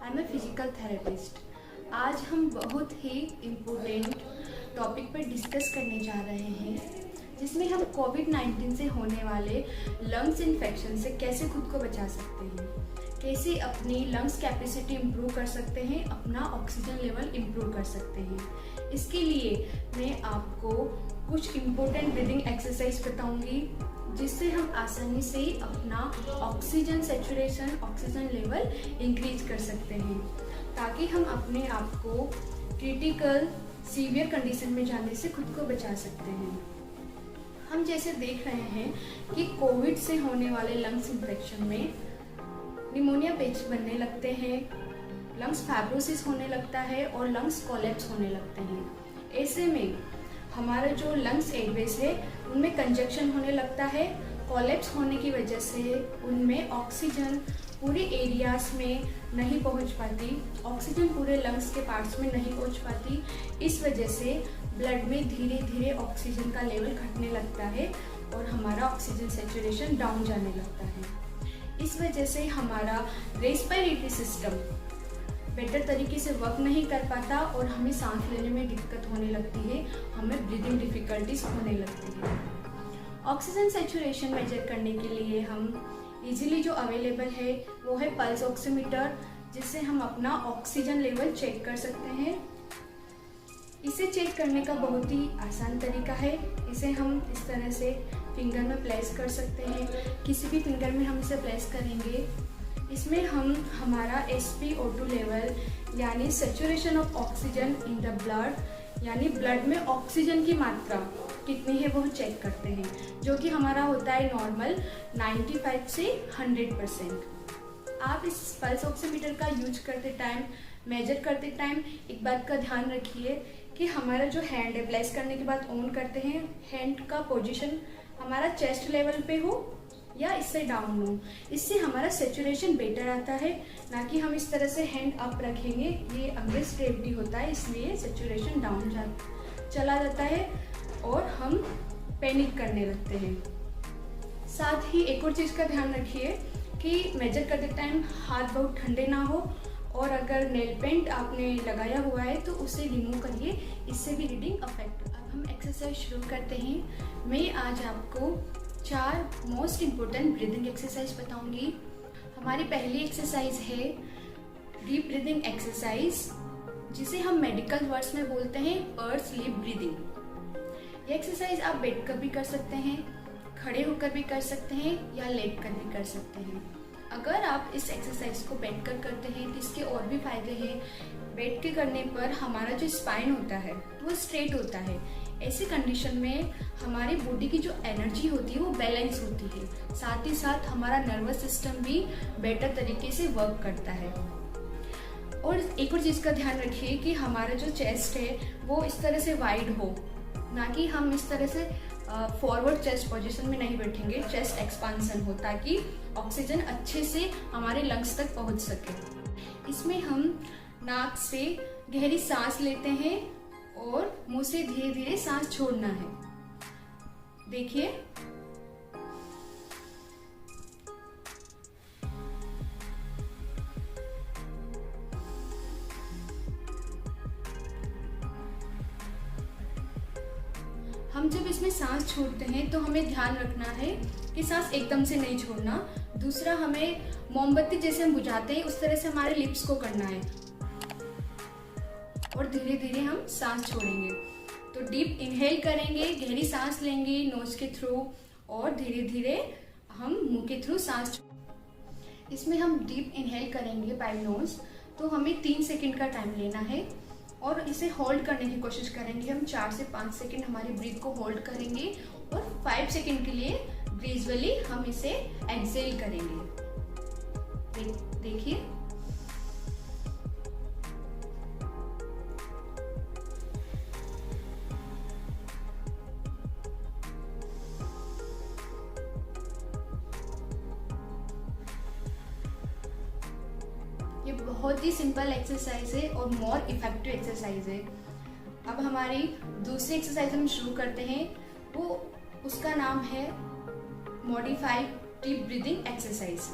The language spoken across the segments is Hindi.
I am a physical therapist. आज हम बहुत ही इम्पोर्टेंट टॉपिक पर डिस्कस करने जा रहे हैं, जिसमें हम कोविड-19 से होने वाले लंग्स इन्फेक्शन से कैसे खुद को बचा सकते हैं, कैसे अपनी लंग्स कैपेसिटी इम्प्रूव कर सकते हैं, अपना ऑक्सीजन लेवल इम्प्रूव कर सकते हैं। इसके लिए मैं आपको कुछ इम्पोर्टेंट ब्रीदिंग एक्सरसाइज बताऊंगी, जिससे हम आसानी से अपना oxygen saturation, oxygen level increase कर सकते हैं, ताकि हम अपने आप को क्रिटिकल सीवियर कंडीशन में जाने से खुद को बचा सकते हैं। हम जैसे देख रहे हैं कि कोविड से होने वाले लंग्स इन्फेक्शन में निमोनिया पैच बनने लगते हैं, लंग्स फाइब्रोसिस होने लगता है और लंग्स कोलैप्स होने लगते हैं। ऐसे में हमारा जो लंग्स एयरवेज है उनमें कंजक्शन होने लगता है। कोलैप्स होने की वजह से उनमें ऑक्सीजन पूरे एरियाज में नहीं पहुंच पाती, ऑक्सीजन पूरे लंग्स के पार्ट्स में नहीं पहुंच पाती। इस वजह से ब्लड में धीरे धीरे ऑक्सीजन का लेवल घटने लगता है और हमारा ऑक्सीजन सेचुरेशन डाउन जाने लगता है। इस वजह से हमारा रेस्पिरेटरी सिस्टम बेटर तरीके से वर्क नहीं कर पाता और हमें सांस लेने में दिक्कत होने लगती है, हमें ब्रीदिंग डिफिकल्टीज होने लगती है। ऑक्सीजन सेचुरेशन मेजर करने के लिए हम इजीली जो अवेलेबल है वो है पल्स ऑक्सीमीटर, जिससे हम अपना ऑक्सीजन लेवल चेक कर सकते हैं। इसे चेक करने का बहुत ही आसान तरीका है। इसे हम इस तरह से फिंगर में प्लेस कर सकते हैं, किसी भी फिंगर में हम इसे प्लेस करेंगे। इसमें हम हमारा SpO2 लेवल यानी saturation of oxygen in the blood, यानी ब्लड में ऑक्सीजन की मात्रा कितनी है वो चेक करते हैं, जो कि हमारा होता है नॉर्मल 95 से 100%। आप इस पल्स ऑक्सीमीटर का यूज करते टाइम, मेजर करते टाइम एक बात का ध्यान रखिए कि हमारा जो हैंड है प्लेस करने के बाद ऑन करते हैं, हैंड का पोजीशन हमारा चेस्ट लेवल पे हो या इससे डाउन हो। इससे हमारा सेचुरेशन बेटर आता है, ना कि हम इस तरह से हैंड अप रखेंगे, ये अगेंस्ट ग्रेविटी होता है, इसलिए सेचुरेशन डाउन चला जाता है और हम पैनिक करने लगते हैं। साथ ही एक और चीज़ का ध्यान रखिए कि मेजर करते टाइम हाथ बहुत ठंडे ना हो, और अगर नेल पेंट आपने लगाया हुआ है तो उसे रिमूव करिए, इससे भी रीडिंग अफेक्ट। अब हम एक्सरसाइज शुरू करते हैं। मैं आज आपको 4 मोस्ट इम्पोर्टेंट ब्रीदिंग एक्सरसाइज बताऊंगी। हमारी पहली एक्सरसाइज है डीप ब्रीदिंग एक्सरसाइज, जिसे हम मेडिकल वर्ड्स में बोलते हैं पर्स लिप ब्रीदिंग। ये एक्सरसाइज आप बैठ कर भी कर सकते हैं, खड़े होकर भी कर सकते हैं या लेट कर भी कर सकते हैं। अगर आप इस एक्सरसाइज को बैठ कर करते हैं तो इसके और भी फायदे हैं। बैठ के करने पर हमारा जो स्पाइन होता है वो स्ट्रेट होता है। ऐसी कंडीशन में हमारी बॉडी की जो एनर्जी होती है वो बैलेंस होती है, साथ ही साथ हमारा नर्वस सिस्टम भी बेटर तरीके से वर्क करता है। और एक और चीज़ का ध्यान रखिए कि हमारा जो चेस्ट है वो इस तरह से वाइड हो, ना कि हम इस तरह से फॉरवर्ड चेस्ट पोजीशन में नहीं बैठेंगे, चेस्ट एक्सपांसन हो, ताकि ऑक्सीजन अच्छे से हमारे लंग्स तक पहुंच सके। इसमें हम नाक से गहरी सांस लेते हैं और मुंह से धीरे धीरे सांस छोड़ना है। देखिए, हम जब इसमें सांस छोड़ते हैं तो हमें ध्यान रखना है कि सांस एकदम से नहीं छोड़ना। दूसरा, हमें मोमबत्ती जैसे हम बुझाते हैं उस तरह से हमारे लिप्स को करना है और धीरे धीरे हम सांस छोड़ेंगे। तो डीप इनहेल करेंगे, गहरी सांस लेंगे नोज के थ्रू, और धीरे धीरे हम मुंह के थ्रू सांस। इसमें हम डीप इनहेल करेंगे बाय नोज, तो हमें 3 सेकंड का टाइम लेना है और इसे होल्ड करने की कोशिश करेंगे। हम 4 से 5 सेकंड हमारी ब्रीथ को होल्ड करेंगे और 5 सेकंड के लिए ग्रेजुअली हम इसे एक्सेल करेंगे। देखिए, ये बहुत ही सिंपल एक्सरसाइज है और मोर इफेक्टिव एक्सरसाइज है। अब हमारी दूसरी एक्सरसाइज हम शुरू करते हैं, वो उसका नाम है मॉडिफाइड डीप ब्रीदिंग एक्सरसाइज।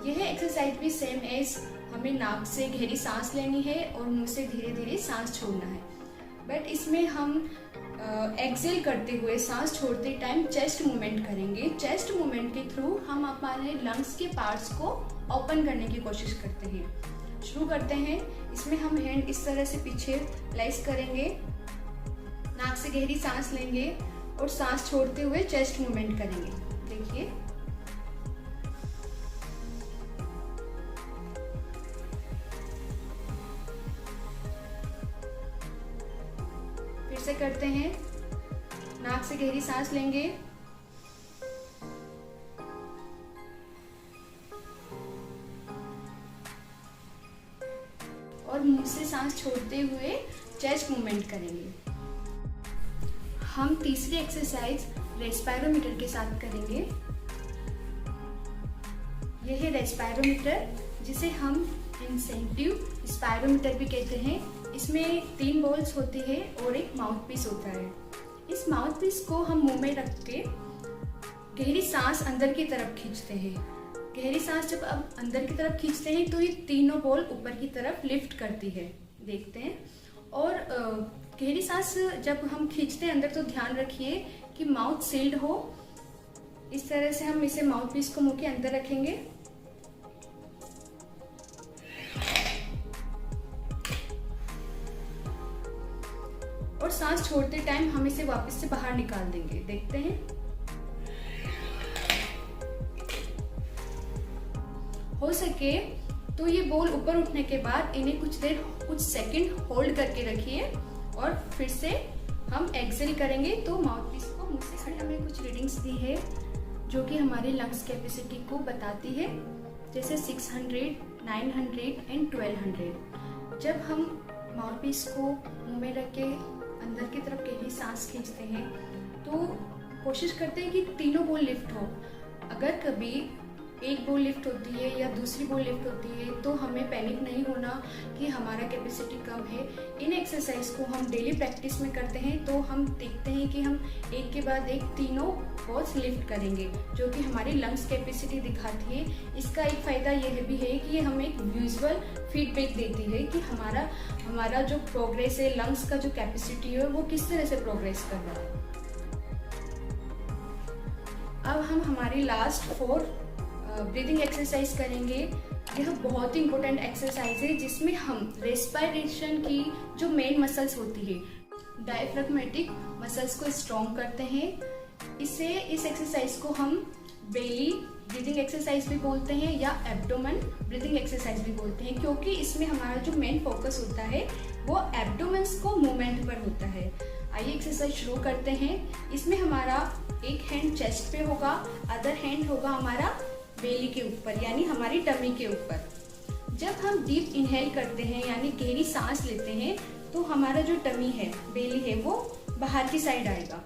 यह एक्सरसाइज भी सेम एज हमें नाक से गहरी सांस लेनी है और मुंह से धीरे धीरे सांस छोड़ना है। बट इसमें हम एक्सेल करते हुए सांस छोड़ते टाइम चेस्ट मूवमेंट करेंगे। चेस्ट मूवमेंट के थ्रू हम हमारे लंग्स के पार्ट्स को ओपन करने की कोशिश करते हैं। शुरू करते हैं। इसमें हम हैंड इस तरह से पीछे प्लेस करेंगे, नाक से गहरी सांस लेंगे और सांस छोड़ते हुए चेस्ट मूवमेंट करेंगे। देखिए, फिर से करते हैं। नाक से गहरी सांस लेंगे और मुंह से सांस छोड़ते हुए चेस्ट मूवमेंट करेंगे। हम तीसरी एक्सरसाइज रेस्पायरोमीटर के साथ करेंगे। यह है रेस्पायरोमीटर, जिसे हम इंसेंटिव स्पायरोमीटर भी कहते हैं। इसमें 3 बॉल्स होती है और एक माउथ पीस होता है। इस माउथ पीस को हम मुंह में रख के गहरी सांस अंदर की तरफ खींचते हैं। गहरी सांस जब अब अंदर की तरफ खींचते हैं तो ये तीनों बॉल ऊपर की तरफ लिफ्ट करती है। देखते हैं। और गहरी सांस जब हम खींचते हैं अंदर तो ध्यान रखिए कि माउथ सील्ड हो। इस तरह से हम इसे माउथ पीस को मुंह के अंदर रखेंगे और सांस छोड़ते टाइम हम इसे वापस से बाहर निकाल देंगे। देखते हैं। हो सके तो ये बॉल ऊपर उठने के बाद इन्हें कुछ सेकंड होल्ड करके रखिए और फिर से हम एक्सेल करेंगे। तो माउथ पीस को मुंह से हमें कुछ रीडिंग्स दी है जो कि हमारे लंग्स कैपेसिटी को बताती है, जैसे 600, 900 एंड 1200। जब हम माउथ पीस को मुंह में रख के अंदर की तरफ गहरी सांस खींचते हैं तो कोशिश करते हैं कि तीनों बॉल लिफ्ट हो। अगर कभी एक बॉल लिफ्ट होती है या दूसरी बॉल लिफ्ट होती है तो हमें पैनिक नहीं होना कि हमारा कैपेसिटी कम है। इन एक्सरसाइज को हम डेली प्रैक्टिस में करते हैं तो हम देखते हैं कि हम एक के बाद एक तीनों बॉल्स लिफ्ट करेंगे, जो कि हमारी लंग्स कैपेसिटी दिखाती है। इसका एक फ़ायदा यह भी है कि ये हमें एक विजुअल फीडबैक देती है कि हमारा जो प्रोग्रेस है, लंग्स का जो कैपेसिटी है वो किस तरह से प्रोग्रेस कर रहा है। अब हम हमारी लास्ट 4 ब्रीदिंग एक्सरसाइज करेंगे। यह बहुत ही इंपॉर्टेंट एक्सरसाइज है जिसमें हम रेस्पिरेशन की जो मेन मसल्स होती है, डायफ्राग्मेटिक मसल्स को स्ट्रॉन्ग करते हैं। इस एक्सरसाइज को हम बेली ब्रीदिंग एक्सरसाइज भी बोलते हैं या एब्डोमेन ब्रीदिंग एक्सरसाइज भी बोलते हैं, क्योंकि इसमें हमारा जो मेन फोकस होता है वो एब्डोमेन्स को मूवमेंट पर होता है। आइए एक्सरसाइज शुरू करते हैं। इसमें हमारा एक हैंड चेस्ट पे होगा, अदर हैंड होगा हमारा बेली के ऊपर यानी हमारी टमी के ऊपर। जब हम डीप इनहेल करते हैं यानी गहरी सांस लेते हैं तो हमारा जो टमी है, बेली है, वो बाहर की साइड आएगा,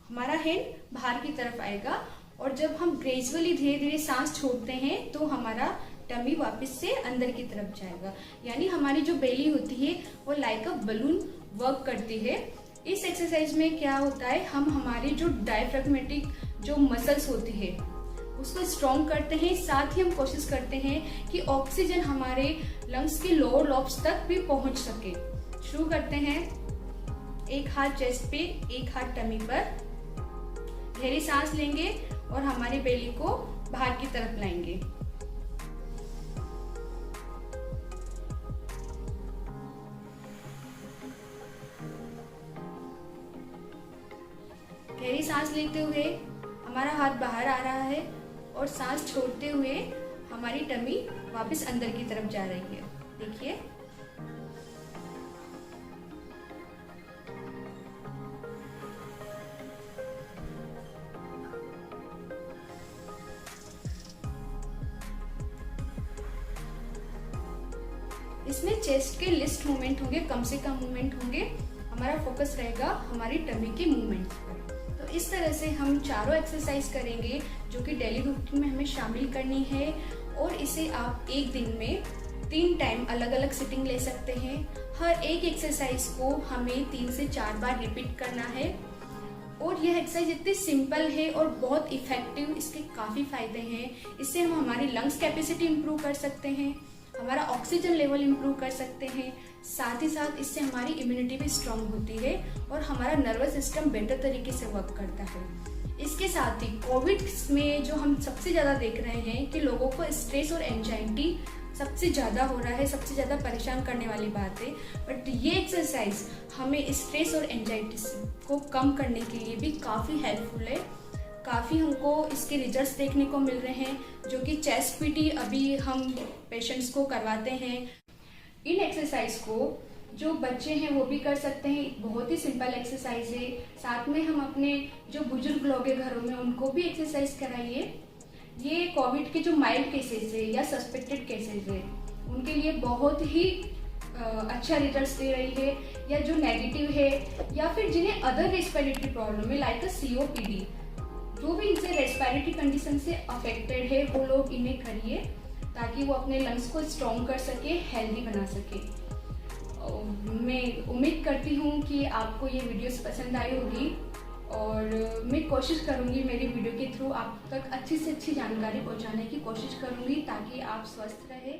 हमारा हैंड बाहर की तरफ आएगा। और जब हम ग्रेजुअली धीरे धीरे सांस छोड़ते हैं तो हमारा टमी वापस से अंदर की तरफ जाएगा, यानी हमारी जो बेली होती है वो लाइक अ बलून वर्क करती है। इस एक्सरसाइज में क्या होता है, हम हमारी जो डायफ्राग्मेटिक जो मसल्स होती है उसको स्ट्रॉन्ग करते हैं, साथ ही हम कोशिश करते हैं कि ऑक्सीजन हमारे लंग्स के लोअर लॉब्स तक भी पहुंच सके। शुरू करते हैं। एक हाथ चेस्ट पे, एक हाथ टमी पर। गहरी सांस लेंगे और हमारी बेली को बाहर की तरफ लाएंगे। गहरी सांस लेते हुए हमारा हाथ बाहर आ रहा है और सांस छोड़ते हुए हमारी टमी वापस अंदर की तरफ जा रही है। देखिए, इसमें चेस्ट के लिस्ट मूवमेंट होंगे, कम से कम मूवमेंट होंगे। हमारा फोकस रहेगा हमारी टमी के मूवमेंट पर। तो इस तरह से हम चारों एक्सरसाइज करेंगे जो कि डेली रूटीन में हमें शामिल करनी है। और इसे आप एक दिन में 3 टाइम अलग अलग सिटिंग ले सकते हैं। हर एक एक्सरसाइज को हमें 3 से 4 बार रिपीट करना है। और यह एक्सरसाइज इतनी सिंपल है और बहुत इफेक्टिव, इसके काफ़ी फायदे हैं। इससे हम हमारी लंग्स कैपेसिटी इंप्रूव कर सकते हैं, हमारा ऑक्सीजन लेवल इम्प्रूव कर सकते हैं। साथ ही साथ इससे हमारी इम्यूनिटी भी स्ट्रांग होती है और हमारा नर्वस सिस्टम बेटर तरीके से वर्क करता है। इसके साथ ही कोविड में जो हम सबसे ज़्यादा देख रहे हैं कि लोगों को स्ट्रेस और एंजाइटी सबसे ज़्यादा हो रहा है, सबसे ज़्यादा परेशान करने वाली बात है। बट ये एक्सरसाइज हमें स्ट्रेस और एंजाइटी को कम करने के लिए भी काफ़ी हेल्पफुल है। काफ़ी हमको इसके रिजल्ट्स देखने को मिल रहे हैं, जो कि चेस्ट पीटी अभी हम पेशेंट्स को करवाते हैं। इन एक्सरसाइज को जो बच्चे हैं वो भी कर सकते हैं, बहुत ही सिंपल एक्सरसाइज है। साथ में हम अपने जो बुजुर्ग लोग हैं घरों में उनको भी एक्सरसाइज कराइए। ये कोविड के जो माइल्ड केसेस है या सस्पेक्टेड केसेस है उनके लिए बहुत ही अच्छा रिजल्ट्स दे रही है, या जो नेगेटिव है या फिर जिन्हें अदर रेस्पिरेटरी प्रॉब्लम है लाइक COPD, जो भी इनसे रेस्पिरेटरी कंडीशन से अफेक्टेड है वो लोग इन्हें करिए ताकि वो अपने लंग्स को स्ट्रॉन्ग कर सके, हेल्दी बना सके। मैं उम्मीद करती हूँ कि आपको ये वीडियोस पसंद आई होगी और मैं कोशिश करूँगी मेरी वीडियो के थ्रू आप तक अच्छी से अच्छी जानकारी पहुँचाने की कोशिश करूँगी ताकि आप स्वस्थ रहें।